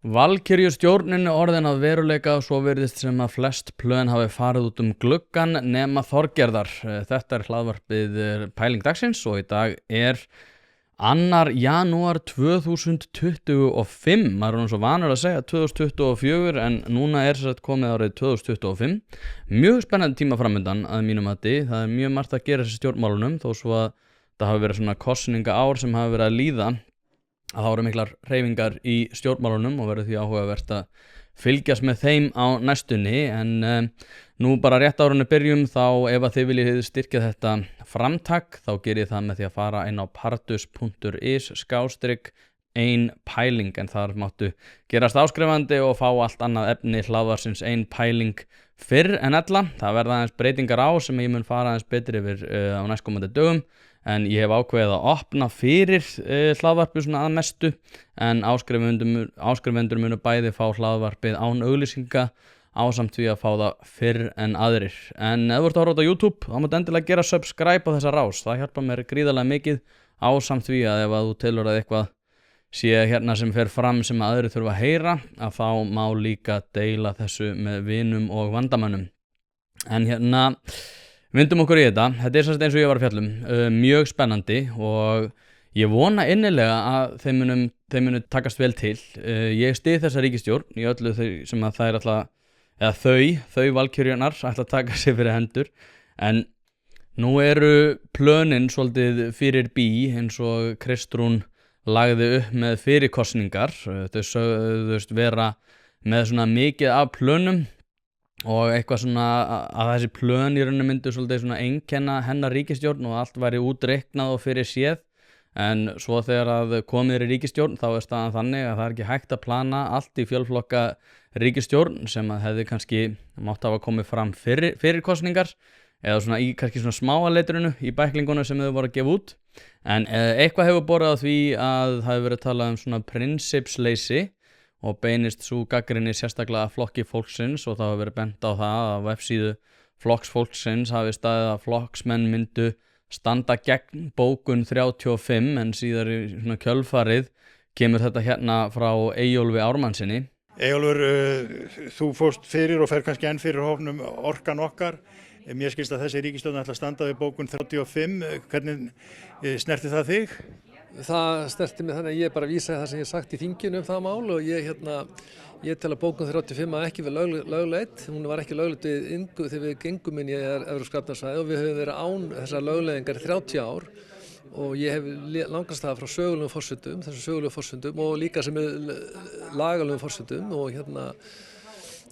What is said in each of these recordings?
Valkyrjustjórnin er orðin að veruleika og svo virðist sem að flest plön hafi farið út gluggann nema Þorgerðar. Þetta er hlaðvarpið Pæling dagsins og í dag er 2. janúar 2025. Maður er nú svo vanur að segja 2024 en núna er þess að komið árið 2025. Mjög spennandi tíma framundan að mínum mati. Það er mjög margt að gera þessi stjórnmálunum þó svo að það hafi verið svona kosninga ár sem hafi verið að líða. Að það eru miklar hreyfingar í stjórnmálunum og verður því áhugavert að fylgjast með þeim á næstunni en nú bara rétt árunni byrjum þá ef að þið viljið styrkja þetta framtak þá ger ég það með því að fara inn á pardus.is/1pæling en þar máttu gerast áskrifandi og fá allt annað efni hlaðvarsins 1 pæling fyrr en ella. Það verða aðeins breytingar á sem ég mun fara aðeins betur yfir á næstkomandi dögum. En ég hef ákveðið að opna fyrir hlaðvarpið svona að mestu en áskrifendur munu bæði fá hlaðvarpið án auglýsinga ásamt því að fá það fyrr en aðrir. En ef þú ert að horfa á YouTube þá mátt endilega gera subscribe á þessa rás. Það hjálpar mér gríðarlega mikið ásamt því að ef að þú telur að eitthvað sé hérna sem fer fram sem aðrir þurfa að heyra að þá má líka deila þessu með vinum og vandamönnum. En hérna vindum okkur í þetta. Þetta er eins og ég var að fjalla mjög spennandi og ég vona innilega að þeim munu takast vel til. Ég styð þessa ríkisstjórn í öllu sem að það er alltaf, eða þau valkyrjarnar ætla að taka sig fyrir hendur. En nú eru plönin svolítið fyrir bí eins og Kristrún lagði upp með fyrir kosningar. Þau sögðust vera með svona mikið af plönum og eitthvað svona að þessi plön í rauninni myndu svolítið svona einkenna hennar ríkisstjórn og allt væri útreiknað og fyrir séð en svo þegar að komið er í ríkisstjórn þá er staðan þannig að það er ekki hægt að plana allt í fjölflokka ríkisstjórn sem að hefði kannski mátt hafa komið fram fyrir kosningar eða svona í kannski svona smáa leiturinu í bæklingunum sem þau voru að gefa út en eitthvað hefur borið á því að það hefur verið talað svona prinsipsleysi og beinist svo gagnrýni sérstaklega flokki fólksins og það hafa verið bent á það að vefsíðu flokks fólksins hafi staðið að flokksmenn myndu standa gegn bókun 35 en síðar í svona kjölfarið kemur þetta hérna frá Eyjólfi Ármannsinni. Eyjólfur, þú fórst fyrir og fer kannski enn fyrir hópnum Orkan okkar. Mér skilst að þessi ríkisstjórn ætla að standa við bókun 35. Hvernig snerti það þig? Það snerti mig þannig að ég bara vísa það sem ég sagt í þinginu það mál og ég tel að bókun 35 að ekki við lögleidd. Hún var ekki lögleidd þegar við gengum inn í Evrópska efnahagssvæðið og við höfum verið án þessar lögleiðingar í 30 ár og ég hef langast það frá sögulegum forsendum, þessum sögulegum forsendum og líka sem lagalegum forsendum og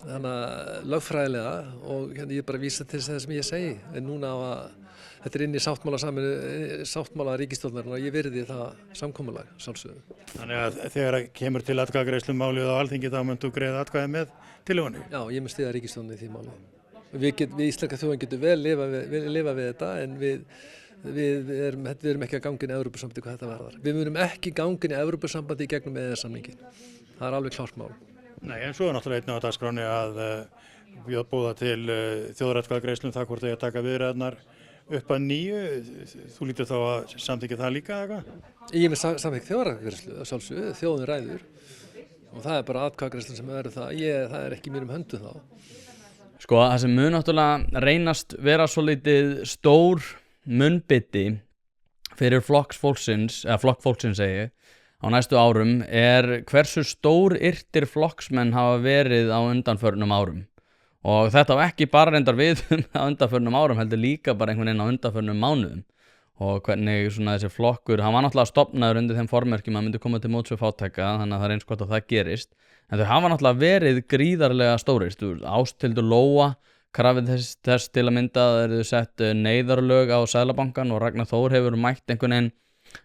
þannig lögfræðilega og ég bara vísa til þess sem ég segi en núna á að þetta er inn í sáttmála ríkisstjórnarinnar og ég virði það samkomulag sjálfsögðu. Þannig að þegar kemur til atkvæðagreiðslu málið á Alþingi þá myndu greiða atkvæði með tillögunni? Já, ég mun styðja ríkisstjórninni í því máli. Við íslenska þjóðin getum vel lifa við þetta en við erum ekki að ganga inn í Evrópusambandi hvað þetta varðar. Við munum ekki ganga inn í Evrópusambandi í gegnum EES-samninginn. Það er alveg klárt mál. Nei, en svo er náttúrulega einnig á dagskráni að bjóða til þjóðaratkvæðagreiðslum það hvort þau að taka viðræðurnar upp að nýju. Þú lítur þá að samþykkja það líka eitthvað? Ég með samþykja þjóðaratkvæðagreiðslu að sjálfsögðu, þjóðin ræður og það er bara atkvæðagreiðslan sem verður það. Það er ekki mínum höndum þá. Sko það sem mun náttúrulega reynast vera svolítið stór munnbiti fyrir flokk fólksins segi ég á næstu árum er hversu stór yrtir flokksmenn hafa verið á undanförnum árum og þetta á ekki bara reyndar við á undanförnum árum heldur líka bara einhvern veginn á undanförnum mánuðum og hvernig svona þessi flokkur, hann var náttúrulega stofnaður undir þeim formerkjum að myndi koma til móts við fátæka þannig að það er eins gott að það gerist en þau hafa náttúrulega verið gríðarlega stórir Ásthildur Lóa krafið þess til að mynda að þeir sett neyðarlög á Seðlabankann og Ragnar Þór hefur mætt einhvern veginn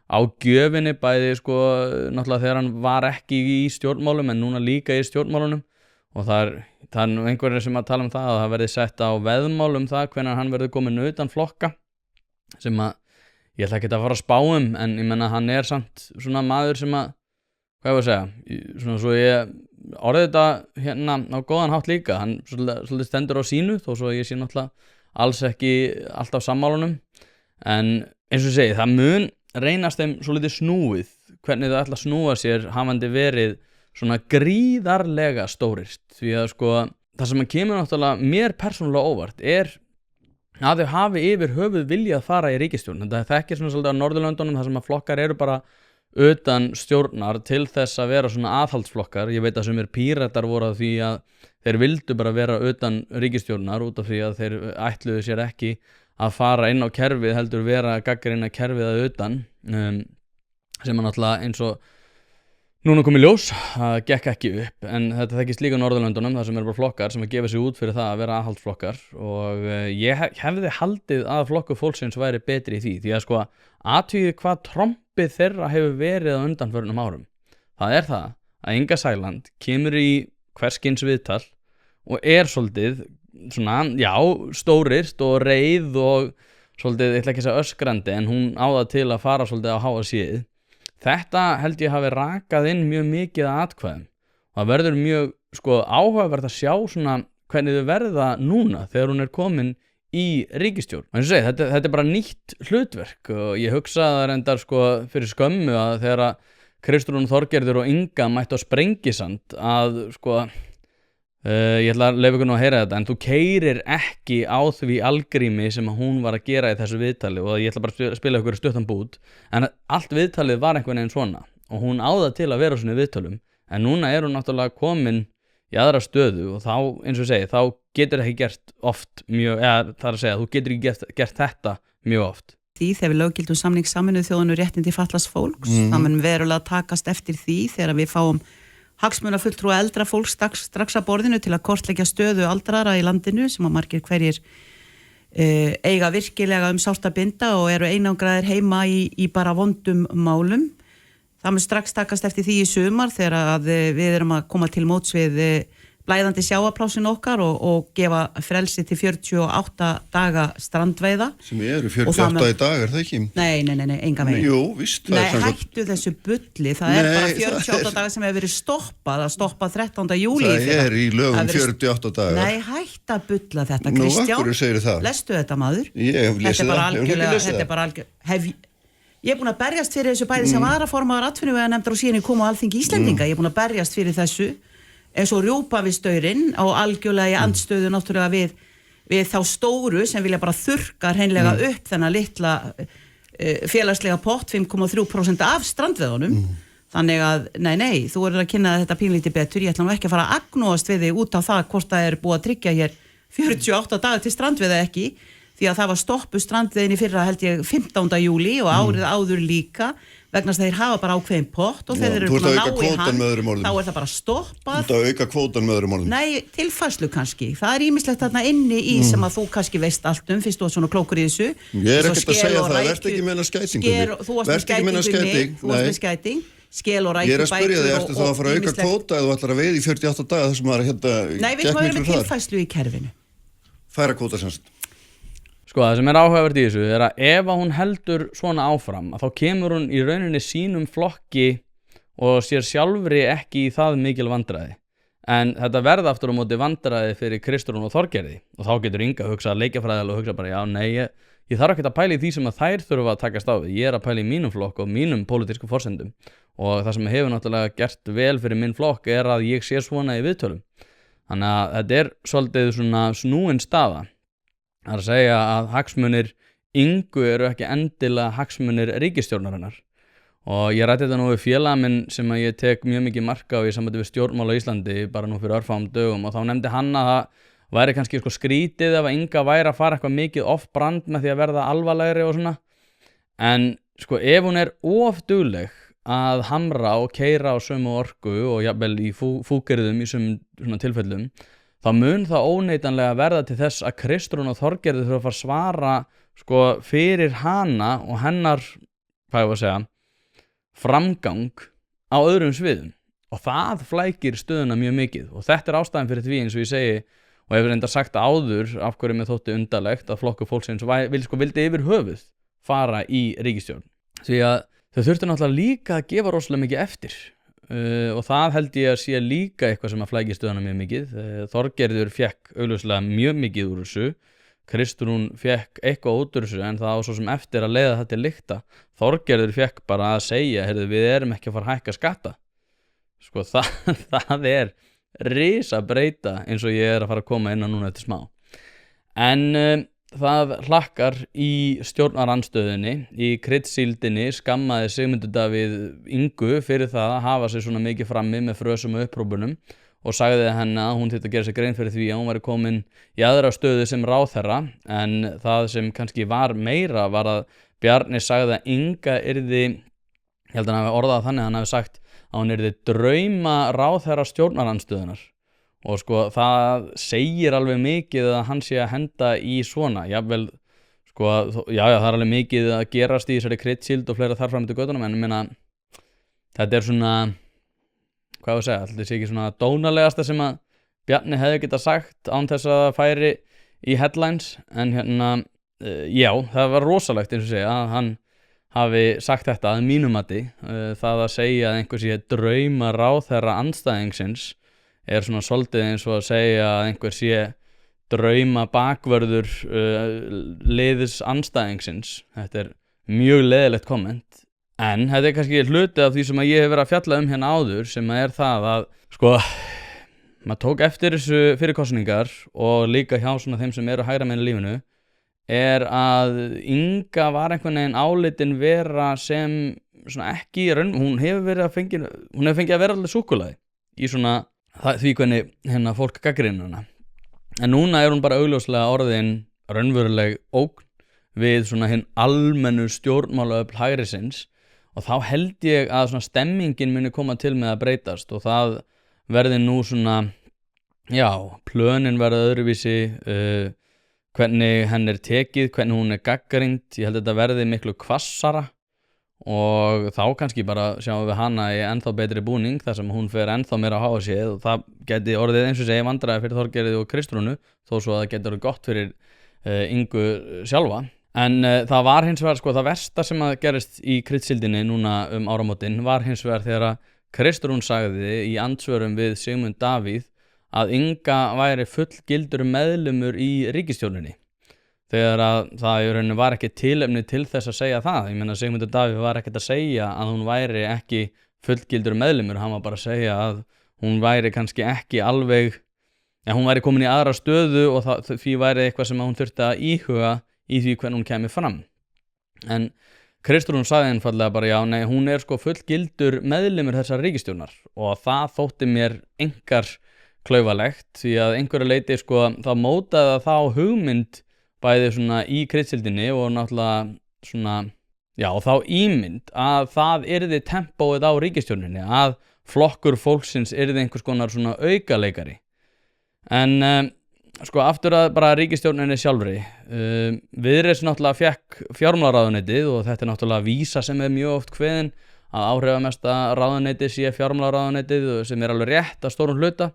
á gjöfinni bæði sko náttúrulega þegar hann var ekki í stjórnmálum en núna líka í stjórnmálunum og það er einhverjir sem að tala um það að það verði sett á veðmál það hvenær hann verði komin utan flokka sem að ég ætla ekki að fara að spá en ég menna hann er samt svona maður sem að hvað ég var að segja svona svo ég orðið þetta hérna á góðan hátt líka hann svolítið stendur á sínu þó svo ég sé náttúrulega alls ekki alltaf sammálunum en eins og ég segi það mun reynast þeim svolítið snúið hvernig þau ætla að snúa sér hafandi verið svona gríðarlega stórir, því að sko það sem kemur náttúrulega mér persónulega óvart að þau hafi yfir höfuð viljað fara í ríkisstjórn. Þetta þekkir svona svolítið á Norðurlöndunum þar sem að flokkar eru bara utan stjórnar til þess að vera svona aðhaldsflokkar. Ég veit að sumir Píratar voru að því að þeir vildu bara vera utan ríkisstjórnar út af því að þeir ætluðu sér ekki að fara inn á kerfið, heldur vera gagnrýna kerfið að utan, sem að náttúrulega eins og núna komið ljós, það gekk ekki upp, en þetta þekkist líka á Norðurlöndunum þar sem eru bara flokkar sem að gefa sig út fyrir það að vera aðhaldsflokkar og ég hefði haldið að flokkur fólksins væri betri í því að sko athugið hvað trompið þeirra hefur verið á undanförnum árum. Það er það að Inga Sæland kemur í hverskins viðtal og svolítið svona, já, stórist og reið og svolítið, ég ætla ekki að segja öskrandi, en hún á það til að fara svolítið á háa síð. Þetta held ég hafi rakað inn mjög mikið að atkvæðum. Það verður mjög sko áhugavert að sjá svona hvernig þau verða núna þegar hún komin í ríkisstjórn. Og eins og segi, þetta er bara nýtt hlutverk og ég hugsaði það reyndar sko fyrir skömmu að þegar Kristrún Þorgerður og Inga mættu á Sprengisand að sko ég ætla að leyfa ykkur nú að heyra þetta, en þú keyrir ekki á því algrími sem hún var að gera í þessu viðtali og ég ætla bara að spila ykkur stuttan bút, en allt viðtalið var einhvern veginn svona og hún á það til að vera svona í viðtölum, en núna hún náttúrulega komin í aðra stöðu og þá, eins og segi, þá getur ekki gert oft mjög, það að segja, þú getur ekki gert þetta mjög oft. Því þegar við löggildum samning Sameinuðu þjóðanna réttindi fatlaðs fólks, það mun verulega takast eftir því þegar við fáum hagsmunafulltrúa eldra fólks strax að borðinu til að kortleggja stöðu aldrara í landinu sem að margir hverjir eiga virkilega sárt að binda og eru einangraðir heima í bara vondum málum. Það mun strax takast eftir því í sumar þegar að við erum að koma til móts við blæðandi sjávarplásin okkar og gefa frelsi til 48 daga strandveiða. Sem eru 48 í dag, það ekki? Nei, enga veginn. Jú, víst. Nei, hættu þessu bulli, það er bara 48 dagar sem hefur verið stoppað, að stoppa 13. júlí. Það í lögum 48 dagar. Nei, hættu að bulla þetta, Kristján. Nú, akkur segir það? Lestu þetta, maður? Ég hef lesið það, þetta er bara algjörlega, ég er búin að berjast fyrir þessu bæði sem varaformaður atvinnuveganefndar og síðan ég kom á Alþingi Íslendinga, ég er búin að berjast fyrir þessu eins og rjúpa við staurinn og algjörlega í andstöðu náttúrulega við þá stóru sem vilja bara þurrka hreinlega upp þennan litla félagslega pott 5,3% af strandveðunum. Þannig að, nei, þú verður að kynna þetta pínlítið betur, ég ætla nú ekki að fara að agnúast við þig út á það hvort það er búið að tryggja hér 48 dagar til strandveða ekki, því að það var stoppu strandveðin í fyrra held ég 15. júlí og árið áður líka vegna þess að þeir hafa bara ákveðin pott og þeir eru búin að ná í hann, þá er það bara stoppað. Þú ert að auka kvótan með öðrum orðum. Nei, tilfærslu kannski. Það er ýmislegt þarna inni í sem að þú kannski veist allt fyrst þú ert svona klókur í þessu. Ég er ekkert að segja það, verð ekki meina skætingunni. Þú varst með skæting, skel og rækju bækur. Ég er að spyrja þig, ertu þá að fara að auka kvóta eða þú ætlar að veiða í 48 daga þessum að Nei, við erum með tilfærslu í kerfinu. Færa kvóta semst. Sko, það sem áhugavert í þessu er að ef hún heldur svona áfram að þá kemur hún í rauninni sínum flokki og sér sjálfri ekki í það mikil vandræði. En þetta verða aftur á móti vandræði fyrir Kristrún og Þorgerði og þá getur Inga hugsað leikjafræðilega og hugsað bara já, nei, ég þarf ekki að pæla í því sem að þær þurfa að takast á við. Ég er að pæla í mínum flokk og mínum pólitísku forsendum og það sem hefur náttúrulega gert vel fyrir minn flokk er að ég sé svona í viðtölum. Þannig að þetta er svolítið svona snúin staða. Það er að segja að hagsmunir Ingu eru ekki endilega hagsmunir ríkisstjórnarinnar og ég rætti þetta nú við félaga minn sem að ég tek mjög mikið mark á í sambandi við stjórnmál á Íslandi bara nú fyrir örfáum dögum og þá nefndi hann að það væri kannski sko skrítið ef að Inga væri að fara eitthvað mikið off-brand með því að verða alvarlegri og svona en sko ef hún er of dugleg að hamra og keyra á sömu orku og jafnvel í fúkyrðum í sömu svona tilfellum þá mun það óneitanlega verða til þess að Kristrún og Þorgerður þurfa að fara að svara sko fyrir hana og hennar, hvað ég var að segja, framgang á öðrum sviðum og það flækir stöðuna mjög mikið og þetta er ástæðan fyrir því eins og ég segi og hefur reyndar sagt áður af hverju mér þótti undarlegt að flokkur fólksins vildi yfir höfuð fara í ríkisstjórn því að þau þurftu náttúrulega líka að gefa rosalega mikið eftir og það held ég að sé líka eitthvað sem að flækja stöðuna mjög mikið. Þorgerður fekk augljóslega mjög mikið úr þessu, Kristrún fekk eitthvað út úr þessu en það á svo sem eftir að leiða það til lykta. Þorgerður fekk bara að segja, heyrðu, við erum ekki að fara að hækka skatta. sko það risa breyta eins og ég að fara að koma inn á núna eftir smá. En það hlakkar í stjórnarandstöðunni, í kryddsíldinni skammaði Sigmundur Davíð Ingu fyrir það að hafa sig svona mikið frammi með frösum og upprópunum og sagði henni að hún þyrfti að gera sig grein fyrir því að hún væri komin í aðra stöðu sem ráðherra, en það sem kannski var meira var að Bjarni sagði að Inga yrði, ég held að hann hafi orðað þannig að hann hafi sagt að hún yrði drauma ráðherra stjórnarandstöðunar. Og sko það segir alveg mikið að hann sé að henda í svona, jafnvel, sko, já, það alveg mikið að gerast í þessari kryddsíld og fleira þar fram til göttunum, en ég meina, þetta svona, hvað ég segja, þetta sé ekki svona dónalegasta sem að Bjarni hefði getað sagt án þess að það færi í headlines, en hérna, já, það var rosalegt eins og segja að hann hafi sagt þetta að mínum mati, það að segja að einhver sé drauma ráðherra andstæðingsins, svona svolítið eins og að segja að einhver sé drauma bakvörður liðs andstæðingsins. Þetta mjög leiðilegt komment, en þetta kannski hluti af því sem að ég hef verið að fjalla hérna áður, sem að það að sko, maður tók eftir þessu fyrir kosningar og líka hjá svona þeim sem eru hægra megin í lífinu, að Inga var einhvern veginn álitin vera sem svona ekki hún hefur fengið að vera alveg súkkulaði í svona því hvernig hérna fólk gagnrýnir hana. En núna hún bara augljóslega orðin raunveruleg ógn við svona hinn almennu stjórnmálaöfl hægrisins, og þá held ég að svona stemmingin muni koma til með að breytast og það verði nú svona, já, plönin verða öðruvísi, hvernig henn tekið, hvernig hún gagnrýnd. Ég held að þetta verði miklu hvassara og þá kannski bara sjáum við hana í ennþá betri búning þar sem hún fer ennþá meira að hafa séð, og það geti orðið eins og segja vandræði fyrir Þorgerði og Kristrúnu, þó svo að það geti orðið gott fyrir Ingu sjálfa. En það var hins vegar, sko, það versta sem að gerist í kryddsíldinni núna áramótin var hins vegar þegar að Kristrún sagði í andsvörum við Sigmund Davíð að Inga væri fullgildur meðlimur í ríkisstjórninni, þegar að það í rauninni var ekki tilefni til þess að segja það. Ég meina, Sigmundur Davíð var ekkert að segja að hún væri ekki fullgildur meðlimur, hann var bara að segja að hún væri kannski ekki alveg, hún væri komin í aðra stöðu og því væri eitthvað sem hún þurfti að íhuga í því hvernig hún kemur fram. En Kristrún sagði einfaldlega bara, já, nei, hún sko fullgildur meðlimur þessar ríkisstjórnar, og það þótti mér einkar klaufalegt, því að einhverju leiti sko það mótaði þá hugmynd bæði svona í kryddsíldinni og náttúrulega svona, já, þá ímynd að það yrði tempóið á ríkisstjórninni, að flokkur fólksins yrði einhvers konar svona aukaleikari. En sko aftur að bara ríkisstjórninni sjálfri, Viðreisn náttúrulega fekk fjármálaráðuneytið, og þetta náttúrulega vísa sem mjög oft kveðin að áhrifamesta ráðuneytið sé fjármálaráðuneytið, sem alveg rétt að stórum hluta.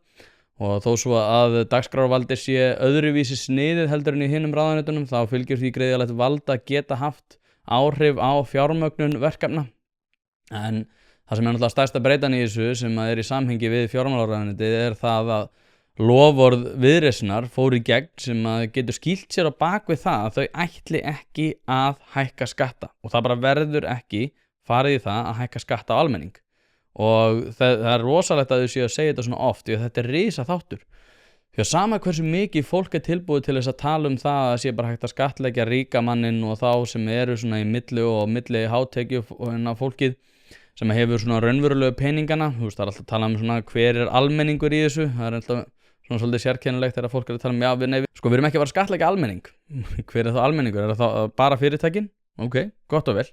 Og þó svo að dagskrárvaldi sé öðruvísi sniðið heldur en í hinum ráðuneytunum, þá fylgir því greiðalegt vald að geta haft áhrif á fjármögnun verkefna. En það sem náttúrulega stærsta breytan í þessu, sem í samhengi við fjármálaráðuneytið, það að loforð Viðreisnar fóru í gegn, sem getur skýlt sér á bak við það að þau ætli ekki að hækka skatta, og það bara verður ekki farið í það að hækka skatta á almenning. Og það rosalegt að þau séu að segja þetta svona oft, því að þetta risa þáttur, því að sama hversu mikið fólk tilbúið til þess að tala það að sé bara hægt að skattleggja ríka mannin og þá sem eru svona í milli og milli hátekju fólkið sem hefur svona raunverulegu peningana. Þú veist, það alltaf að tala svona hver almenningur í þessu, það alltaf svona svolítið sérkennilegt þegar fólk að tala já, sko við erum ekki að fara að skattleggja almenning. Hver þá almenningur? Það bara fyrirtækin? Ok, gott og vel.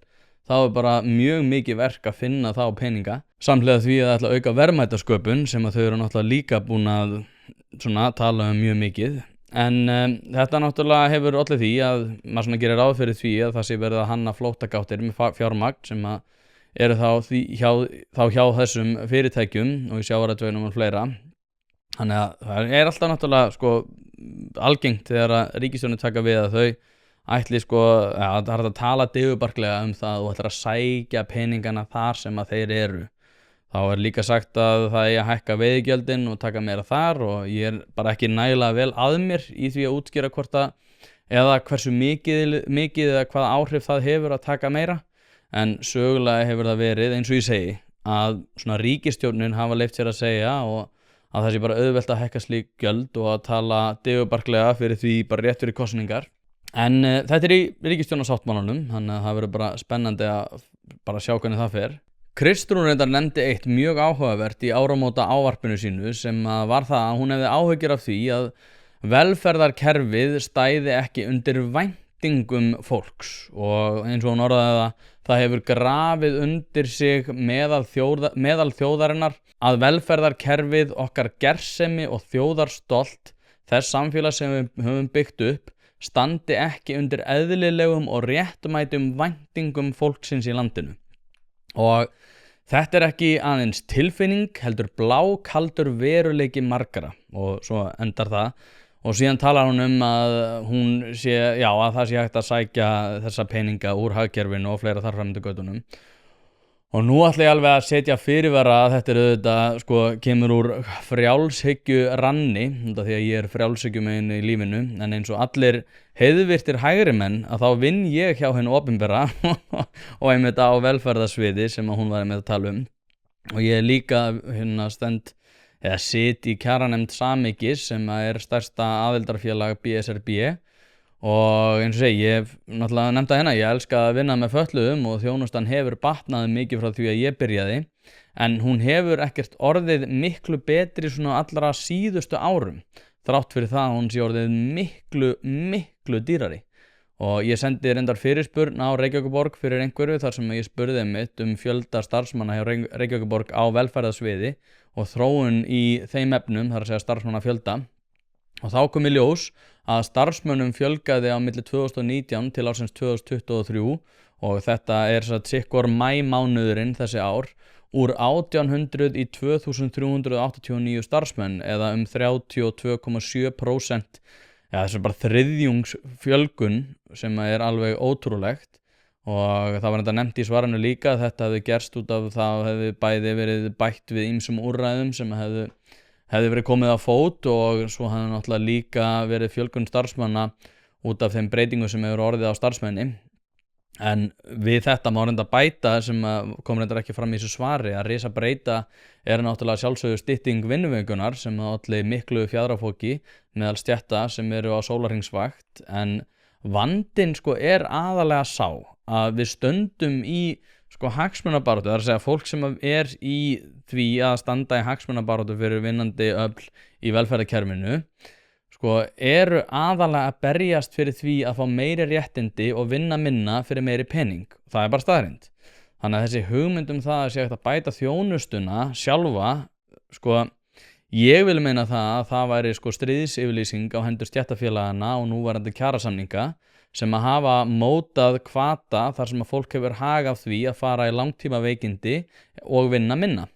Þá bara mjög mikið verk að finna þá peninga, samhliða því að það ætla að auka verðmætasköpun, sem að þau eru náttúrulega líka búin að svona tala mjög mikið. En þetta náttúrulega hefur ollið því að maður svona gerir ráð fyrir því að það sé verið að hanna flóttagáttir með fjármagn sem að eru þá hjá þessum fyrirtækjum og í sjávarútveginum og fleira. Þannig að það alltaf náttúrulega sko algengt þegar að ríkisstjórnir taka við að þau ætli sko, það að tala digubarklega það og ætlar að sækja peningana þar sem að þeir eru. Þá líka sagt að það að hækka veiðigjöldin og taka meira þar, og ég bara ekki nægilega vel að mér í því að útskýra hvort eða hversu mikið eða hvaða áhrif það hefur að taka meira. En sögulega hefur það verið, eins og ég segi, að svona ríkisstjórnin hafa leyft sér að segja og að það sé bara auðvelt að hækka slík gjöld og að tala digurbarklega fyrir því bara rétt fyrir kosningar. En þetta í ríkisstjórnarsáttmálanum, þannig að það verður bara spennandi að bara sjá hvernig það fer. Kristrún reyndar nefndi eitt mjög áhugavert í áramóta ávarpinu sínu sem var það að hún hefði áhyggjur af því að velferðarkerfið stæði ekki undir væntingum fólks og eins og hún orðaði það hefur grafið undir sig meðal þjóðarinnar að velferðarkerfið okkar gersemi og þjóðarstolt þess samfélag sem við höfum byggt upp standi ekki undir eðlilegum og réttmætum væntingum fólksins í landinu. Og þetta ekki aðeins tilfinning, heldur blákaldur veruleiki margra og svo endar það og síðan talar hún að hún sé, að það sé hægt að sækja þessa peninga úr hagkerfinu og fleira þar fram til götunum. Og nú ætla ég alveg að setja fyrirvara að þetta auðvitað kemur úr frjálshyggju ranni, því að ég frjálshyggjumegin í lífinu, en eins og allir heiðvirtir hægri menn að þá vinn ég hjá henni opinbera og einmitt á velferðarsviði sem að hún var með að tala og ég líka sit í kjaranefnd Samekis sem stærsta aðildarfélag BSRB og eins og segi, ég hef náttúrulega nefnt að ég elska að vinna með fötluðum og þjónustan hefur batnað mikið frá því að ég byrjaði en hún hefur ekkert orðið miklu betri svona allra síðustu árum þrátt fyrir það að hún sé orðið miklu dýrari og ég sendi reyndar fyrirspurn á Reykjavíkurborg fyrir einhverju þar sem ég spurði einmitt fjölda starfsmanna hjá Reykjavíkurborg á velferðarsviði og þróun í þeim efnum, þar að segja starfsmanna fjölda og þá kom í ljós að starfsmönnum fjölgaði á milli 2019 til ársins 2023 og þetta sikkor maímánuðurinn þessi ár úr 1800 í 2389 starfsmenn eða 32,7%. Þessi bara þriðjungsfjölgun sem alveg ótrúlegt og það var þetta nefnt í svarinu líka að þetta hefði gerst út af það hefði bæði verið bætt við ýmsum úrræðum sem hefði verið komið á fót og svo hefði náttúrulega líka verið fjölgun starfsmanna út af þeim breytingum sem hefur orðið á starfsmenni. En við þetta má reynda bæta sem kom reyndar ekki fram í þessu svari að risa breyta náttúrulega sjálfsögðu stytting vinnuvikunar sem olli miklu fjaðrafóki meðal stétta sem eru á sólarhringsvakt en vandinn aðalega sá að við stöndum í hagsmunabaráttu, það að segja fólk sem í því að standa í hagsmunabaráttu fyrir vinnandi öfl í velferðarkerfinu eru aðalega að berjast fyrir því að fá meiri réttindi og vinna minna fyrir meiri pening. Það bara staðreynd. Þannig að þessi hugmynd það að sé hægt að bæta þjónustuna sjálfa, ég vil meina að það væri stríðsyfirlýsing á hendur stéttarfélagana og núverandi kjarasamninga sem að hafa mótað hvata þar sem að fólk hefur hag af því að fara í langtíma veikindi og vinna minna.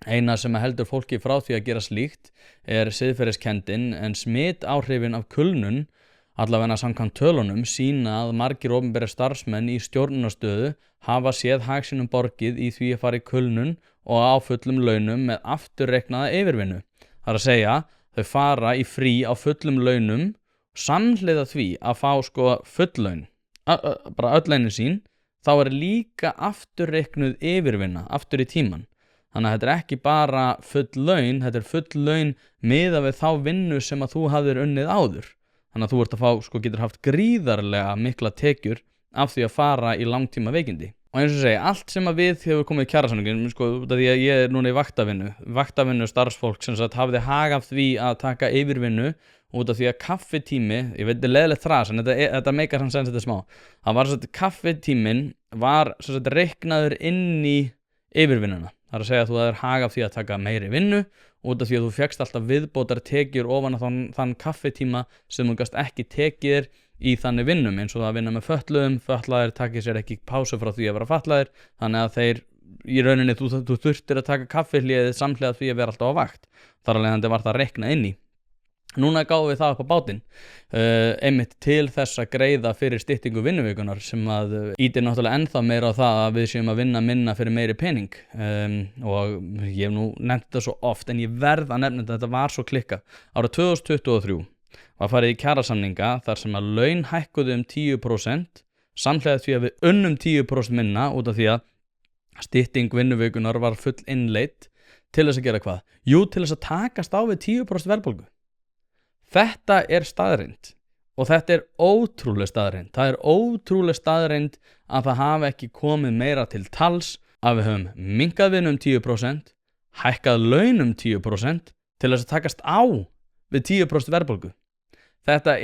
Eina sem heldur fólki frá því að gera slíkt siðferðiskendin en smitáhrifin af kulnun, allavega samkvæmt tölunum, sýna að margir opinberir starfsmenn í stjórnunarstöðu hafa séð hag sínum borgið í því að fara í kulnun og á fullum launum með afturreiknaða yfirvinnu. Það er að segja, þau fara í frí á fullum launum samhliða því að fá full laun, bara öll launin sín, þá líka afturreiknuð yfirvinna, aftur í tíman. Þannig að þetta ekki bara full laun, þetta full laun miðað við þá vinnu sem að þú hafðir unnið áður. Þannig að þú ert að fá, getur haft gríðarlega mikla tekjur af því að fara í langtíma veikindi. Og eins og segja, allt sem að við hefur komið í kjarasamningin, út af því að ég núna í vaktavinnu starfsfólk sem hafði hag af því að taka yfirvinnu út af því að kaffitími, ég veit leiðilegt þras en þetta meikar hann sens þetta smá. Það var kaffitímin var reiknaður inn í yfirvinnuna. Það er að segja að þú hefur hag af því að taka meiri vinnu út af því að þú fékkst alltaf viðbótar tekjur ofan á þann kaffitíma sem þú gast ekki tekið í þannig vinnum eins og það að vinna með fötluðum, fötlaðir takir sér ekki pásu frá því að vera fatlaðir þannig að þeir í rauninni þú þurftir að taka kaffihléið samhliða því að vera alltaf á vakt. Þar af leiðandi var það reiknað inn í. Núna gáum við það upp á bátinn einmitt til þess að greiða fyrir styttingu vinnuvikunar sem að ítir náttúrulega ennþá meira á það að við séum að vinna minna fyrir meiri pening og ég hef nú nefnt þetta svo oft en ég verð að nefna þetta var svo klikka. Árið 2023 var farið í kjarasamninga þar sem að laun hækkuðu 10% samhliða því að við unnum 10% minna út af því að stytting vinnuvikunar var full innleitt til þess að gera hvað? Jú, til þess að takast á við 10% verðbólgu. Þetta staðreynd og þetta ótrúleg staðreynd. Það ótrúleg staðreynd að það hafi ekki komið meira til tals að við höfum minnkað vinnu 10%, hækkað laun 10% til þess að takast á við 10% verðbólgu. Þetta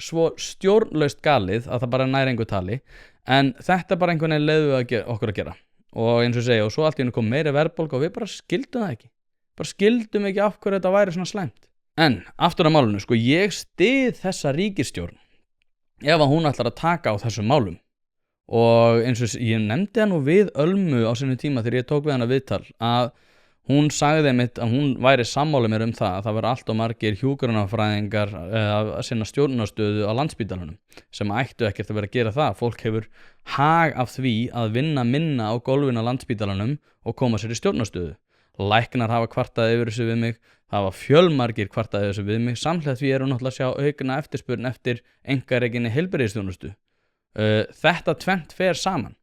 svo stjórnlaust galið að það bara nær engu tali, en þetta bara einhvern veginn leiðu okkur að gera. Og eins og segja, og svo allt í hennu kom meiri verðbólga og við bara skildum það ekki. Bara skildum ekki af hverju þetta væri svona slæmt. En, aftur að málinu, sko, ég styð þessa ríkisstjórn ef að hún ætlar að taka á þessum málum. Og eins og ég nefndi það nú við Ölmu á sínum tíma þegar ég tók við hana viðtal að hún sagði mitt að hún væri sammála mér það að það veri allt of margir hjúkrunarfræðingar að sinna stjórnunarstöðu á Landspítalanum sem ættu ekkert að vera að gera það. Fólk hefur hag af því að vinna minna á gólfinu á Landspítalanum og koma sér í stjórnunarstöðu. Læknar hafa kvartað yfir þessu við mig, það hafa fjölmargir kvartað yfir þessu við mig, samhliða því náttúrulega að sjá aukna eftirspurn eftir einkarekinni heilbrigðisþjónustu. Þetta tvennt fer saman.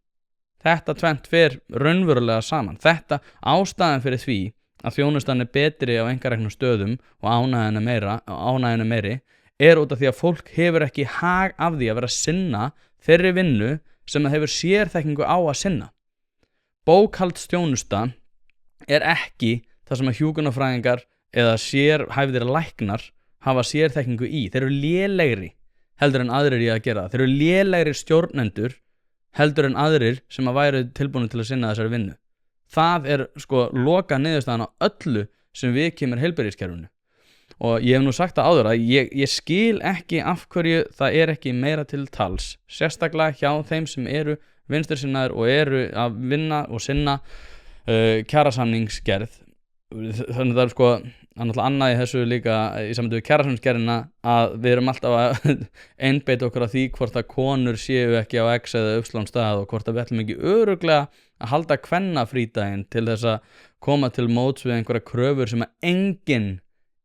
Þetta tvennt fer raunverulega saman. Þetta ástæðan fyrir því að þjónustan betri á einkareknum stöðum og ánæginu meiri út af því að fólk hefur ekki hag af því að vera að sinna þeirri vinnu sem það hefur sérþekkingu á að sinna. Bókhaldsþjónusta ekki það sem að hjúkrunarfræðingar eða sérhæfðir læknar hafa sérþekkingu í. Þeir eru lélegri heldur en aðrir í að gera það. Þeir eru lélegri stjórnendur heldur en aðrir sem að væru tilbúinu til að sinna þessari vinnu. Það sko loka niðurstaðan á öllu sem við kemur heilbrigðiskerfinu. Og ég hef nú sagt það áður að ég skil ekki af hverju það ekki meira til tals, sérstaklega hjá þeim sem eru vinstrisinnaðir og eru að vinna og sinna kjarasamningsgerð. Þannig það sko náttúrulega annað í þessu líka í samvættu við kjarasamningsgerðina að við erum alltaf að einbeita okkur á því hvort að konur séu ekki á X eða Y stað og hvort að við ætlum ekki örugglega að halda kvennafrídaginn til þess að koma til móts við einhverja kröfur sem að enginn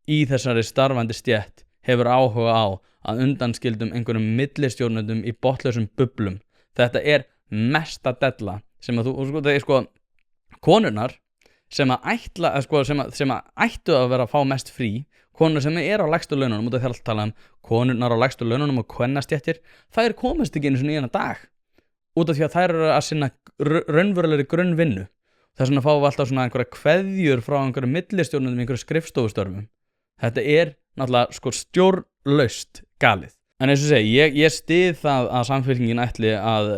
í þessari starfandi stétt hefur áhuga á að undanskildum einhverjum millistjórnendum í botnlausum bublum. Þetta mesta della sem að það sko konurnar sem að ættu að vera að fá mest frí, konur sem á lægstu laununum, og það alltaf tala konurnar á lægstu laununum og kvennastéttir, þær komast ekki einu svona í eina dag út af því að þær eru að sinna raunverulegri grunnvinnu. Þess vegna fáum við alltaf svona einhverja kveðjur frá einhverju millistjórnendum í einhverju skrifstofustörfum. Þetta náttúrulega sko stjórnlaust galið. En eins og segi, ég styð það að Samfylkingin ætli að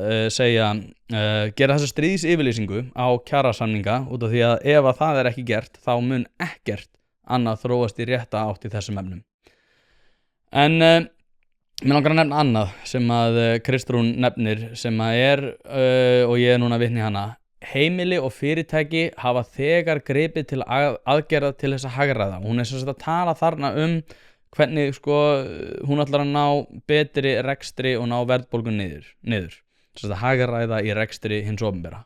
gera þessa stríðsyfirlýsingu á kjarasamninga út af því að ef að það ekki gert, þá mun ekkert annað þróast í rétta átt í þessum efnum. En mér langar að nefna annað sem að Kristrún nefnir sem að og ég núna vitni hana. Heimili og fyrirtæki hafa þegar gripið til aðgerða til þess að hagræða. Hún sem sagt að tala þarna hvernig sko hún ætlar að ná betri rekstri og ná verðbólgun niður. Þess að hagræða í rekstri hins opinbera.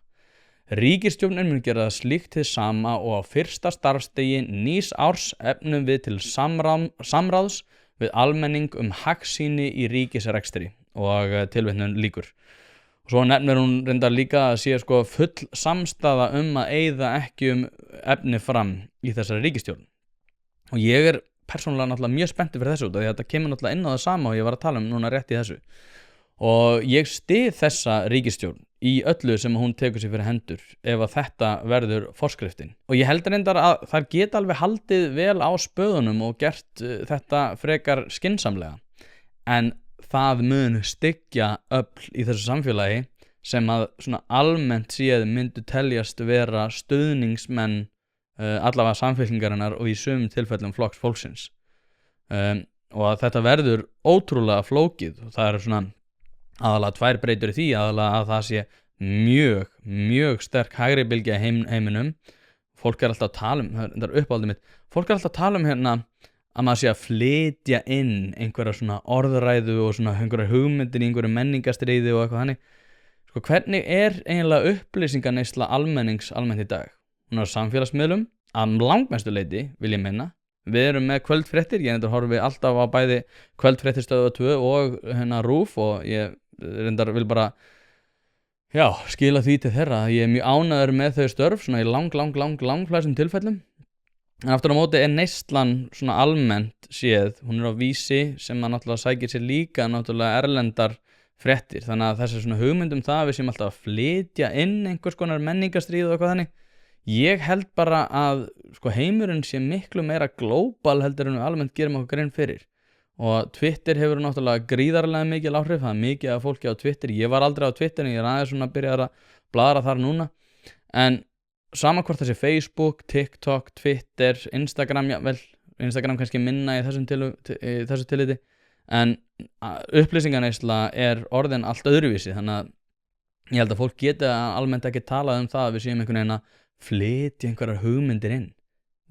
Ríkisstjórnin mun gera það slíkt hið sama og á fyrsta starfsdegi nýs árs efnum við til samráðs við almenning hagsýni í ríkisrekstri og tilvitnun lýkur. Svo nefnir hún reyndar líka að sé sko full samstaða að eyða ekki efni fram í þessari ríkisstjórn. Og ég persónulega náttúrulega mjög spenntur fyrir þessu, því að þetta kemur náttúrulega inn á það sama og ég var að tala núna rétt í þessu. Og ég styð þessa ríkisstjórn í öllu sem hún tekur sér fyrir hendur ef að þetta verður forskriftin. Og ég held reyndar að þær geta alveg haldið vel á spöðunum og gert þetta frekar skynsamlega. En það mun styggja öfl í þessu samfélagi sem að svona almennt séð myndu teljast vera stuðningsmenn allavega samfylkingarinnar og í sumum tilfellum flokks fólksins. Og að þetta verður ótrúlega flókið og það svona aðalega tvær breytur í því, aðalega að það sé mjög sterk hægri bylgja í heiminum. Fólk alltaf að tala þetta uppáhaldið mitt, fólk alltaf að tala hérna að maður sé að flytja inn einhverja svona orðræðu og svona einhverja hugmyndir í einhverju menningastriði og eitthvað þannig. Sko hvernig eiginlega upplýsinganeysla almennt í dag? Hún samfélagsmiðlum, að langmestu leyti vil ég meina. Við erum með kvöldfréttir, ég horfi alltaf á bæði kvöldfréttir Stöðvar 2 og RÚV og ég reyndar vil bara já, skila því til þeirra. Ég mjög ánægður með þau störf svona í langflestum tilfellum. En aftur á móti neyslan svona almennt séð, hún á Vísi sem að náttúrulega sækir sér líka náttúrulega erlendar fréttir, þannig að þessi svona hugmyndum það við séum alltaf að flytja inn einhvers konar menningarstríð og eitthvað þannig. Ég held bara að sko heimurinn sé miklu meira global heldur en við almennt gerum okkur grein fyrir. Og Twitter hefur náttúrulega gríðarlega mikil áhrif, það mikið af fólki á Twitter. Ég var aldrei á Twitter en ég aðeins svona byrjað að bladra þar núna. En sama hvort þessi Facebook, TikTok, Twitter, Instagram, jável, Instagram kannski minna í þessu tilliti, en upplýsinganeysla orðin allt öðruvísi, þannig að ég held að fólk geti almennt ekki talað það að við séum einhvern veginn að flytja einhverjar hugmyndir inn.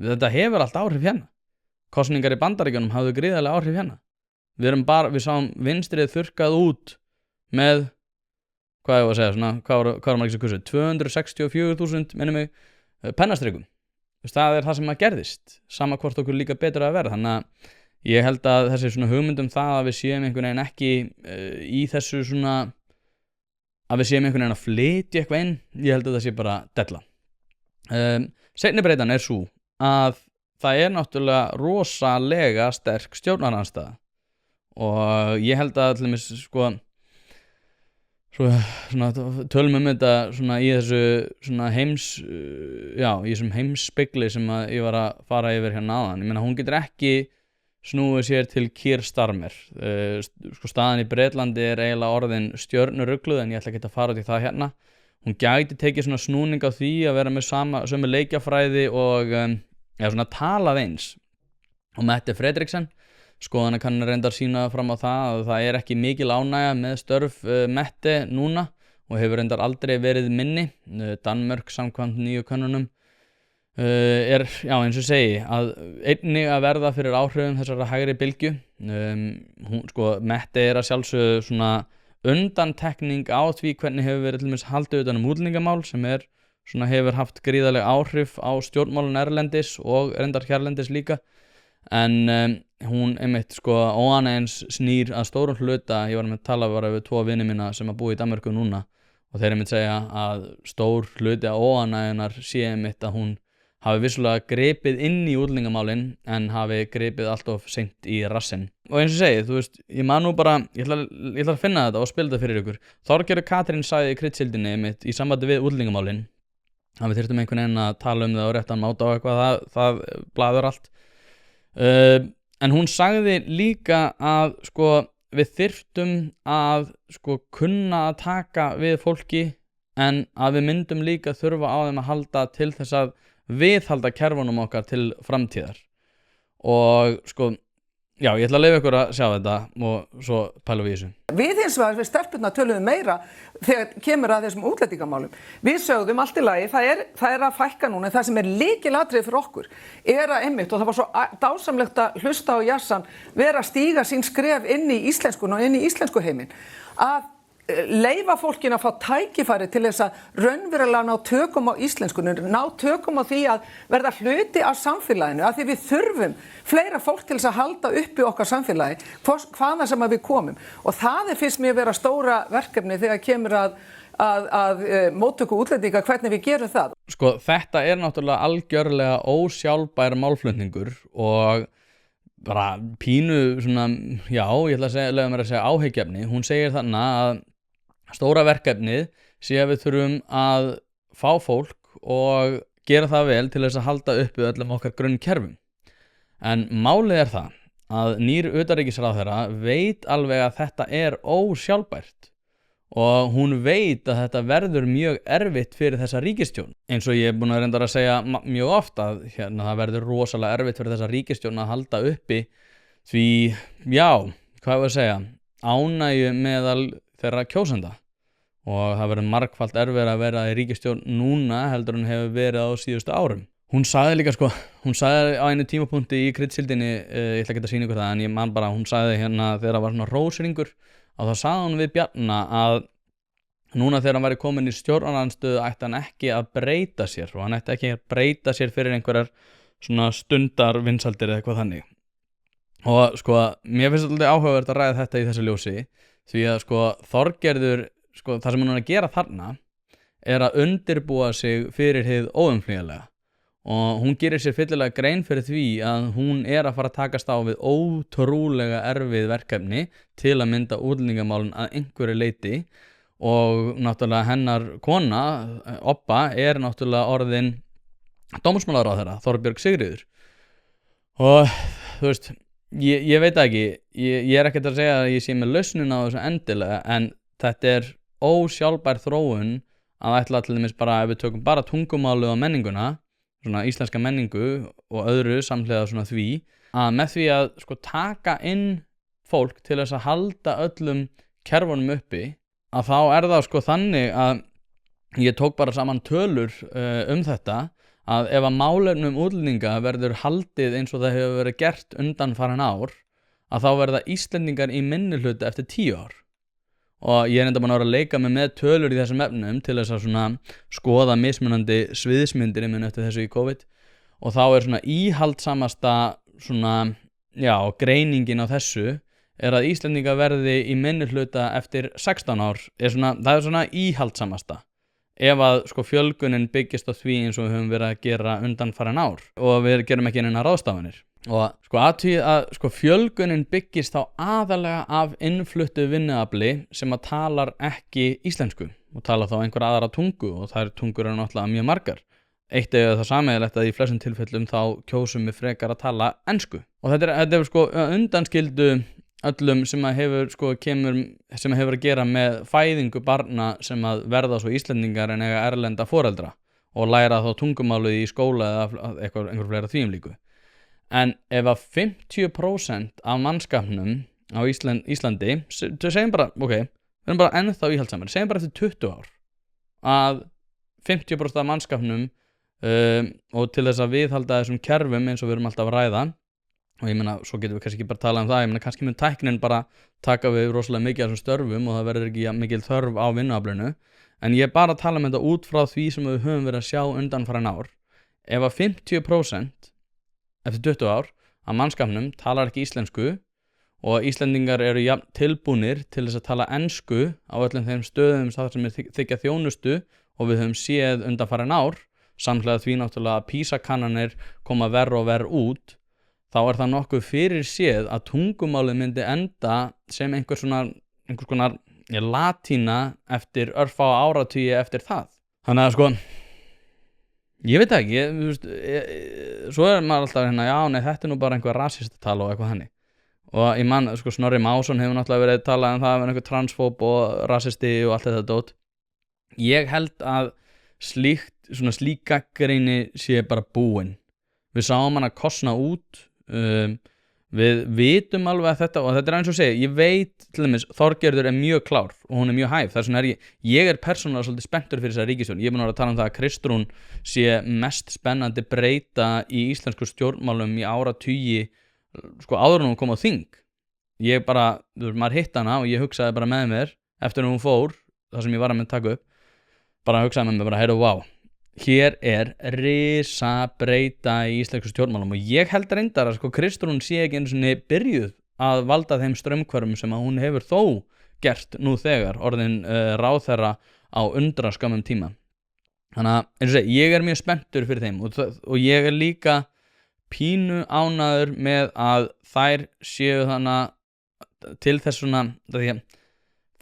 Þetta hefur allt áhrif hérna. Kosningar í Bandaríkjunum hafðu gríðarlega áhrif hérna. Við sáum vinstrið þurrkað út með hvað ég var að segja, svona, hvað var maður ekki sem kursu, 264.000 minnum mig pennastrikum. Það það sem að gerðist, sama hvort okkur líka betur að verða, þannig að ég held að þessi svona hugmyndum það að við séum einhvern veginn ekki í þessu svona, að við séum einhvern veginn að flytja eitthvað inn, ég held að það sé bara della. Seinni breytan sú að það náttúrulega rosalega sterk stjórnarandstaða og ég held að allir sko svona tölum þetta svona í þessu svona í þessum heimsspegli sem að ég var að fara yfir hérna áðan. Ég meina hún getur ekki snúið sér til Keir Starmer. Sko staðan í Bretlandi eiginlega orðin stjörnurugluð en ég ætla ekki að fara út í það hérna. Hún gæti tekið svona snúning á því að vera með sömu leikjafræði og svona talað eins. Og Mette Frederiksen skoðana kann reyndar sína fram á það að það ekki mikil ánægja með störf Mette núna og hefur reyndar aldrei verið minni. Danmörk samkvæmt nýju könnunum eins og segi að einnig að verða fyrir áhrifum þessara hægri bylgju. Mette að sjálfsögðu svona undantekning á því hvernig hefur verið til dæmis haldið utan útlendingamál sem svona hefur haft gríðarleg áhrif á stjórnmálun erlendis og reyndar hérlendis líka. En hún einmitt óánægins snýr að stórum hluta. Ég var með að tala við 2 vini mína sem að búa í Danmörku núna og þeir einmitt segja að stór hluti af óánægjunar sé einmitt að hún hafi vissulega gripið inn í útlendingamálin en hafi gripið allt of seint í rassinn. Og eins og segi, þú veist, ég man nú bara, ég ætla að finna þetta og spila þetta fyrir ykkur. Þorgerður Katrín sagði í kryddsildinni einmitt í sambandi við útlendingamálin að við þyrftum einhvern veginn að tala það og réttan máta á eitthvað, það blaður allt. En hún sagði líka að við þyrftum að kunna að taka við fólki en að við myndum líka þurfa á þeim að halda til þess að viðhalda kerfunum okkar til framtíðar. Og já, ég ætla að leyfa ykkur að sjá þetta og svo pæla við þessu. Við hins vegar við stelpurnar töluðum meira þegar kemur að þessum útlendingamálum. Við sögðum allt í lagi, það að fækka núna, en það sem lykilatriði fyrir okkur að einmitt, og það var svo dásamlegt að hlusta á Jassan vera að stíga sín skref inn í íslenskun og inn í íslensku heiminn, að leyfa fólkinu að fá tækifæri til þess að raunverulega ná tökum á íslenskunum, ná tökum á því að verða hluti af samfélaginu, að því við þurfum fleira fólk til þess að halda uppi okkar samfélagi, hvaðan sem að við komum. Og það fyrst mér vera stóra verkefni þegar kemur að móttöku útlendinga, hvernig við gerum það. Þetta náttúrulega algjörlega ósjálfbær málflutningur og bara pínu svona, já, ég ætla að leyfa mér að segja áhyggjefni. Hún segir þarna að stóra verkefnið sé að við þurfum að fá fólk og gera það vel til þess að halda uppi öllum okkar grunnkerfum. En málið það að nýr utanríkisráðherra veit alveg að þetta ósjálfbært og hún veit að þetta verður mjög erfitt fyrir þessa ríkisstjórn. Eins og ég búin að reynda að segja mjög oft að það verður rosalega erfitt fyrir þessa ríkisstjórn að halda uppi því, já, hvað ég að segja, ánægju meðal þeirra kjósenda og það verður margfalt erfitt að vera í ríkisstjórn núna heldur en hefur verið á síðustu árum. Hún sagði líka hún sagði á einu tímapunkti í kryddsildinni, ég ætla ekki að sýna ykkur það en ég man bara, hún sagði hérna þegar það var svona rósringur og þá sagði hún við Bjarna að núna þegar hann væri komin í stjórnarandstöðu ætti hann ekki að breyta sér og hann ætti ekki að breyta sér fyrir einhverjar svona stundar vinsaldir eða eitthvað þannig. Og mér finnst alltaf áhugavert að ræða þetta í þessu ljósi því að Þorgerður sko, það sem hún er að gera þarna að undirbúa sig fyrir hið óumflýjanlega og hún gerir sér fyllilega grein fyrir því að hún að fara að takast á við ótrúlega erfið verkefni til að mynda útlendingamálin að einhverju leyti og náttúrulega hennar kona, Obba, náttúrulega orðin dómsmálaráðherra, Þorbjörg Sigríður og þú veist, ég veit ekki, ég ekkert að segja að ég sé með lausnin á þessu endilega en þetta ósjálfbær þróun að ætla til dæmis bara, ef við tökum bara tungumálið og menninguna, svona íslenska menningu og öðru samhliða svona því, að með því að sko taka inn fólk til þess að halda öllum kerfunum uppi, að þá það sko þannig að ég tók bara saman tölur þetta, að ef að málefnum útlendinga verður haldið eins og það hefur verið gert undanfarin ár, að þá verða Íslendingar í minnihluta eftir 10 ár. Og ég enda búin að leika mig með tölur í þessum efnum til þess að svona skoða mismunandi sviðsmyndir eftir þessu í COVID og þá svona íhaldsamasta svona, já, greiningin á þessu að Íslendingar verði í minnihluta eftir 16 ár það svona íhaldsamasta ef að sko fjölgunin byggist á því eins og við höfum verið að gera undanfarin ár og við gerum ekki neina ráðstafanir og sko athugið að sko fjölgunin byggist þá aðalega af innfluttu vinnuafli sem að talar ekki íslensku og talar þá einhver aðra tungu og þær tungur náttúrulega mjög margar. Eitt það sameiginlegt að í flestum tilfellum þá kjósum við frekar að tala ensku og þetta sko undanskildu öllum sem að hefur sko sem að hefur að gera með fæðingu barna sem að verða svo Íslendingar en eiga erlenda foreldra og læra þá tungumálið í skóla eða einhver fleira þvíum líku. En ef að 50% af mannskapnum á Íslandi segjum bara, ok, við erum bara ennþá íhaldsamari, segjum bara eftir 20 ár að 50% af mannskapnum og til þess að viðhalda þessum kerfum eins og við erum alltaf að ræða og ég meina, svo getum við kannski ekki bara talað um það, ég meina kannski mun tæknin bara taka við rosalega mikið af þessum störfum og það verður ekki mikil þörf á vinnuaflinu en ég bara tala um þetta út frá því sem við höfum verið að sjá undanfarin ár. Ef að 50% eftir 20 ár að mannskapnum talar ekki íslensku og Íslendingar eru jafn tilbúnir til þess að tala ensku á öllum þeim stöðum sem þykja þjónustu og við höfum séð undanfarin ár samhliða því náttúrulega að PISA-kannanir koma verr og verr út þá það nokkuð fyrir séð að tungumálið myndi enda sem einhvers konar latína eftir örfá áratugi eftir það. Þannig að sko ég veit ekki, svo maður alltaf já, nei, þetta nú bara einhver rasistatala og eitthvað henni og ég man, sko, Snorri Másson hefur náttúrulega verið talað um það einhver transfób og rasisti og allt þetta dót. Ég held að slík gagnrýni sé bara búin. Við sáum hana kosna út við vitum alveg að þetta og þetta eins og segja, ég veit til dæmis Þorgerður mjög klár og hún mjög hæf þess vegna ég persónulega svolítið spenntur fyrir þessa ríkisstjórn. Ég er búin að vera að tala um það að Kristrún sé mest spennandi breyta í íslensku stjórnmálum í áratugi sko áður en hún kom á þing. Ég bara, maður hitt hana og ég hugsaði bara með mér eftir að hún fór, það sem ég var að mynd taka upp bara hugsaði með mér bara, heyrðu, vá hér risa breyta í íslensku stjórnmálum og ég held reyndar að sko Kristrún sé ekki einu sinni byrjuð að valda þeim straumhverfum sem að hún hefur þó gert nú þegar orðin ráðherra á undraskömmum tíma. Þannig að eins og segi, ég mjög spenntur fyrir þeim og ég líka pínu ánægður með að þær séu þannig til þess svona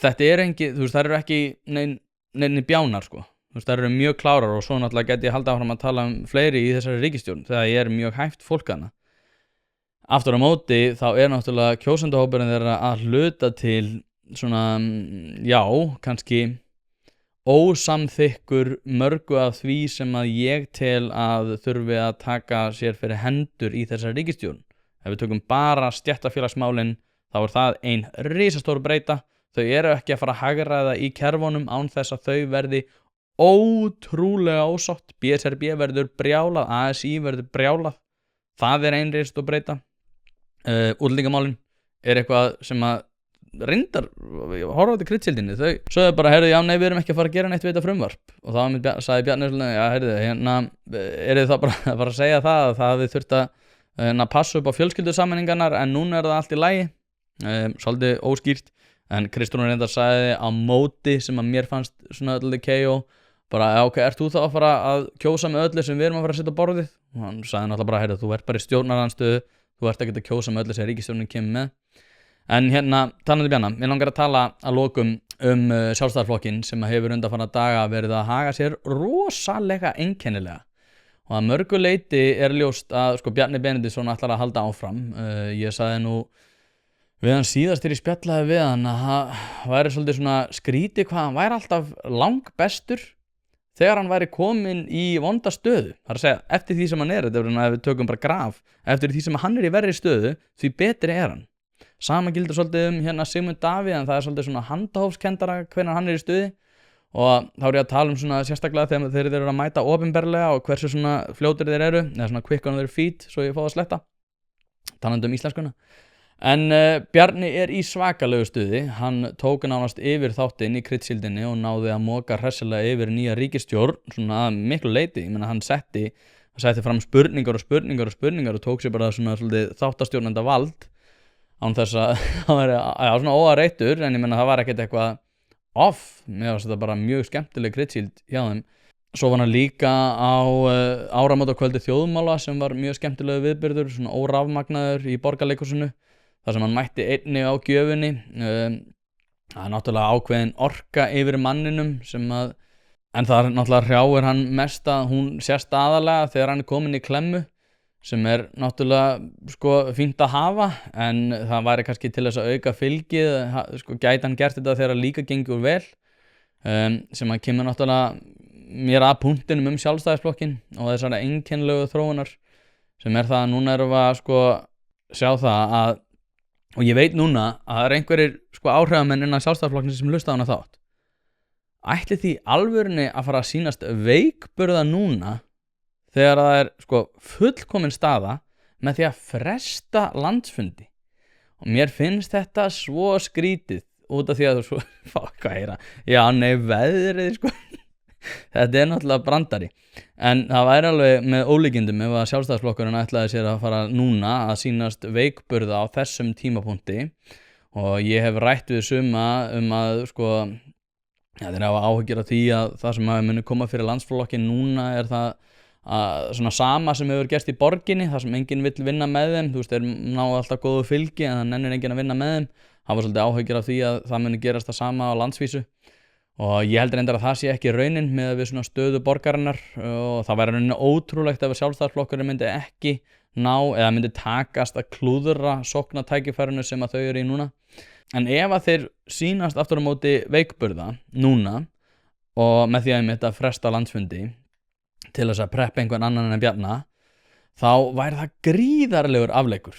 þetta ekki, þú veist, þær eru ekki neini bjánar sko. Það eru mjög klárar og svo náttúrulega get ég halda áfram að tala um fleiri í þessari ríkisstjórn þegar ég mjög hæft fólk hana. Aftur á móti þá náttúrulega kjósendahópurinn þeirra að hluta til svona, já, kannski ósamþykkur mörgu af því sem að ég tel að þurfi að taka sér fyrir hendur í þessari ríkisstjórn. Ef við tökum bara stéttarfélagsmálin þá það ein risastór breyta. Þau ekki að fara að hagræða í kerfunum án þess að þau verði ótrúlega ósátt. BSRB verður brjálað, ASI verður brjálað. Það ein risastór breyta. Útlendingamálin eitthvað sem að reyndar, horfa til kritsildinni, þau sögðu bara, heyrðu, já, nei, við erum ekki að fara að gera neitt við þetta frumvarp og þá sagði Bjarni, já, heyrðu, þið þá bara að segja það við þurft að passa upp á fjölskyldusammenningarnar en núna það allt í lagi, svolítið óskýrt en Kristrún reyndar sagði á móti sem að mér fannst svona öllu KO bara, ok, ert þú þá að fara að kjósa með öllu sem við erum að fara að setja á borðið? Og hann sagði náttúrulega bara, heyrðu, þú ert bara í stjórnarandstöðu, þú ert ekki að kjósa með öllu sem ríkisstjórnin kemur með. En hérna, talandi Bjarna, mér langar að tala að lokum Sjálfstæðisflokkinn sem hefur undanfarna daga verið að haga sér rosalega einkennilega. Og að mörgu leyti ljóst að sko, Bjarni Benediktsson ætlar að halda áfram. Ég sagði nú við hann síðast þegar ég spjallaði við hann að það væri svolítið svona skrítið hvað hann væri alltaf langbestur þegar hann væri komin í vonda stöðu. Það er að segja, eftir því sem hann þetta er ef við tökum bara graf, eftir því sem hann í verri stöðu, því betri hann. Sama gildur svolítið hérna Sigmund Davíð, en það svolítið svona handahófskendara hvenær hann í stuði. Og þá ég að tala svona sérstaklega þegar þeir eru að mæta opinberlega og hversu svona fljótir þeir eru, eða svona quick on their feet, svo ég fá að sletta, talandi íslenskuna. En Bjarni í svakalegu stuði, hann tók nánast yfir þáttinn í kryddsíldinni og náði að moka hressilega yfir nýja ríkisstjórn, svona að miklu leyti. Ég meina hann setti fram spurningar og tók sér bara svona svolítið þáttastjórnenda vald, án þess að það væri svona óareittur, en ég meina það var ekkert eitthvað off, mér finnst þetta bara mjög skemmtileg kryddsíld hjá þeim. Svo var hann líka á áramótakvöldi þjóðmála sem var mjög skemmtilegu viðburður, svona órafmagnaður í Borgarleikhúsinu, þar sem hann mætti einni á gjöfunni. Það náttúrulega ákveðin orka yfir manninum en það náttúrulega hrjáir hann mest að hún sést aðalega þegar hann komin í klemmu, sem náttúrulega sko fínt að hafa, en það væri kannski til þess að auka fylgið, sko gæti hann gert þetta þegar líka gengur vel, sem að kemur náttúrulega mér að punktinum Sjálfstæðisflokkinn og þessara einkennilegu þróunar, sem það að núna erum við að sko sjá það að, og ég veit núna að það einhverjir sko áhrifamenn innan Sjálfstæðisflokkinn sem hlusta á hana þátt. Ætli því alvörunni að fara að sýnast veikburða núna þegar það sko fullkomin staða með því að fresta landsfundi. Og mér finnst þetta svo skrítið út af því að þú veðrið sko. Þetta náttúrulega brandari. En það væri alveg með ólíkindum ef að Sjálfstæðisflokkurinn ætlaði sér að fara núna að sýnast veikburða á þessum tímapunkti. Og ég hef rætt við suma að sko, þeir hafa áhyggjur af því að það sem muni koma fyrir landsflokkin núna það svona sama sem hefur gerst í borginni, þar sem enginn vill vinna með þeim, þú veist, þeir ná alltaf góðu fylgi en það nennir enginn að vinna með þeim. Hafa svolítið áhyggjur af því að það muni gerast það sama á landsvísu, og ég held reyndar að það sé ekki raunin með við svona stöðu borgarinnar, og það væri rauninni ótrúlegt ef Sjálfstæðisflokkurinn myndi ekki ná eða myndi takast að klúðra sóknartækifærinu sem að þau eru í núna. En ef að þeir sýnast aftur á móti veikburða núna og með því að fresta landsfundi til þess að preppa einhvern annan en Bjarna, þá væri það gríðarlegur afleikur.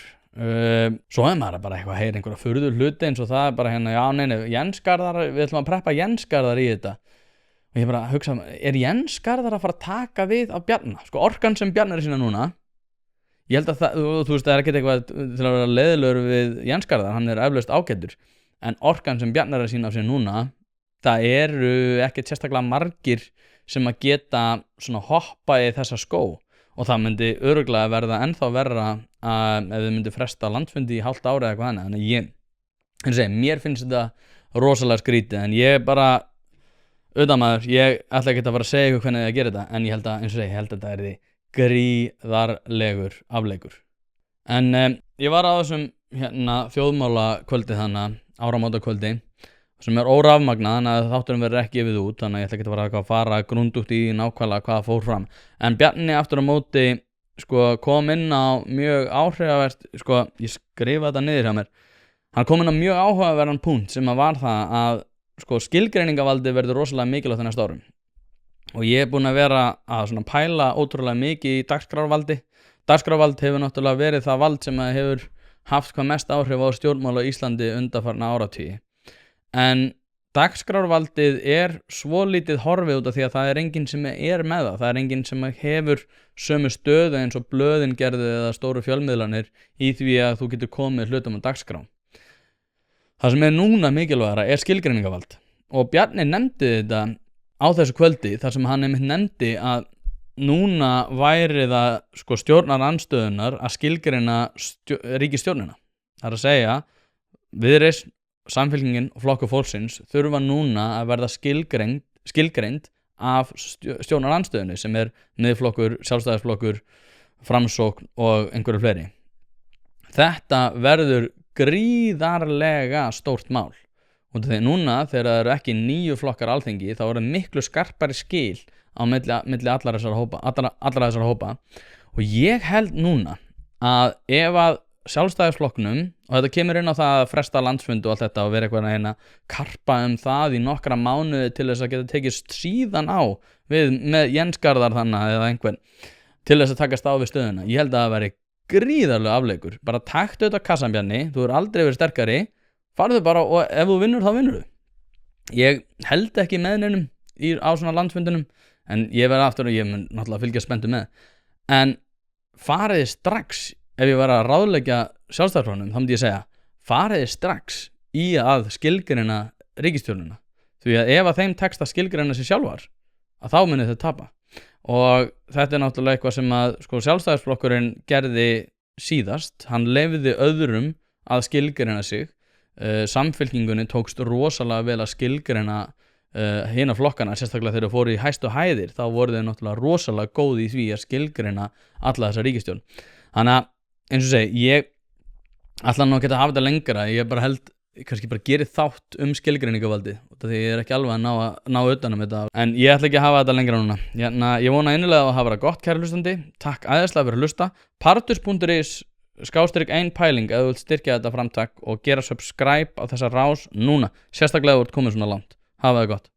Svo maður bara eitthvað að heyra einhverja furðu hluti eins og það bara hérna, Jens Garðar, við ætlum að preppa Jens Garðar í þetta. Og ég bara hugsa, Jens Garðar að fara að taka við af Bjarna? Sko orkan sem Bjarni sína núna, ég held að þú veist, það ekkert eitthvað til að vera leiðilegur við Jens Garðar, hann eflaust ágætur, en orkan sem Bjarni sína af sér núna, það eru ekkert sérstaklega margir sem að geta svona hoppa í þessa skó, og það myndi örugglega verða ennþá verra ef þið myndi fresta landsfundi í hálft ári eða eitthvað annað. Þannig mér finnst þetta rosalega skrítið, en ég bara auðvitað ég ætla ekki að fara að segja ykkur hvernig þið að gera þetta, en ég held að, eins og ég held að þetta gríðarlegur afleikur. En ég var á þessum þjóðmálakvöldi þannig, áramótakvöldi, sem órafmagnað, þannig að þátturinn verður ekki yfir út, þannig að ég ætla ekki að fara grúndugt í nákvæmlega hvað fór fram. En Bjarni aftur á móti sko, kom inn á mjög áhrifavert, sko, ég skrifa þetta niður hjá mér, hann kom inn á mjög áhugaverðan punkt sem var það að sko, skilgreiningavaldi verður rosalega mikilvægt á næsta árum. Og ég búinn að vera að svona pæla ótrúlega mikið í dagskrárvaldi. Dagskrárvald hefur náttúrulega verið það vald sem hefur haft hvað mest áhrif á stjórnmál á Íslandi undanfarna áratugi. En dagskrárvaldið svolítið horfið út af því að það enginn sem með það enginn sem hefur sömu stöðu eins og blöðin gerðu eða stóru fjölmiðlanir í því að þú getur komið hlutum á dagskrá. Það sem núna mikilvægara skilgreiningavald, og Bjarni nefndi þetta á þessu kvöldi þar sem hann nefndi að núna væri það sko stjórnarandstöðunar að skilgreina ríkisstjórnina. Það að segja Viðreisn Samfylkingin og Flokkur fólksins þurfa núna að verða skilgreind af stjórnarandstöðunni sem Miðflokkur, Sjálfstæðisflokkur, Framsókn og einhverju fleiri. Þetta verður gríðarlega stórt mál. Og þegar núna, þegar það eru ekki 9 flokkar alþingi, þá eru miklu skarpari skil á milli allra þessara hópa. Og ég held núna að ef að Sjálfstæðisflokknum, og þetta kemur inn á það að fresta landsfundu og allt þetta og vera eitthvað að karpa það í nokkra mánuði til þess að geta tekist síðan á með Jens Garðar þannig eða einhvern til þess að takast á við stöðuna. Ég held að það veri gríðarlega afleikur. Bara taktu þetta kassanbjarni, þú er aldrei verið sterkari, farðu bara og ef þú vinnur þá vinnur þú. Ég held ekki með neinum á svona landsfundunum, en ég verði aftur og ég mun náttúrulega fylgja spenntu með. En fariði strax, ef ég var að ráðleggja Sjálfstæðisflokknum, þá myndi ég segja, fariði strax í að skilgreina ríkisstjórnina. Því að ef að þeim tekst að skilgreina sig sjálfar, að þá muni þau tapa. Og þetta náttúrulega eitthvað sem að Sjálfstæðisflokkurinn gerði síðast. Hann leyfði öðrum að skilgreina sig. Samfylkingunni tókst rosalega vel að skilgreina hina flokkana, sérstaklega þegar þau fóru í hæstu hæðir, þá voru þau náttúrulega rosalega góð í því að skilgreina alla þessa ríkisstjórn. Þannig að eins og segi, ég ætla nú að geta að hafa þetta lengra, ég bara held kannski bara gerið þátt skilgreiningavaldið, því ég ekki alveg að ná utanum þetta, en ég ætla ekki að hafa þetta lengra núna. Ég vona innilega að hafa verið gott, kæri hlustandi. Takk æðislega fyrir að hlusta. Partus.is/1 pæling ef þú vilt styrkja þetta framtak og gera subscribe á þessa rás núna, sérstaklega ef þú ert komið svona langt. Hafa það gott.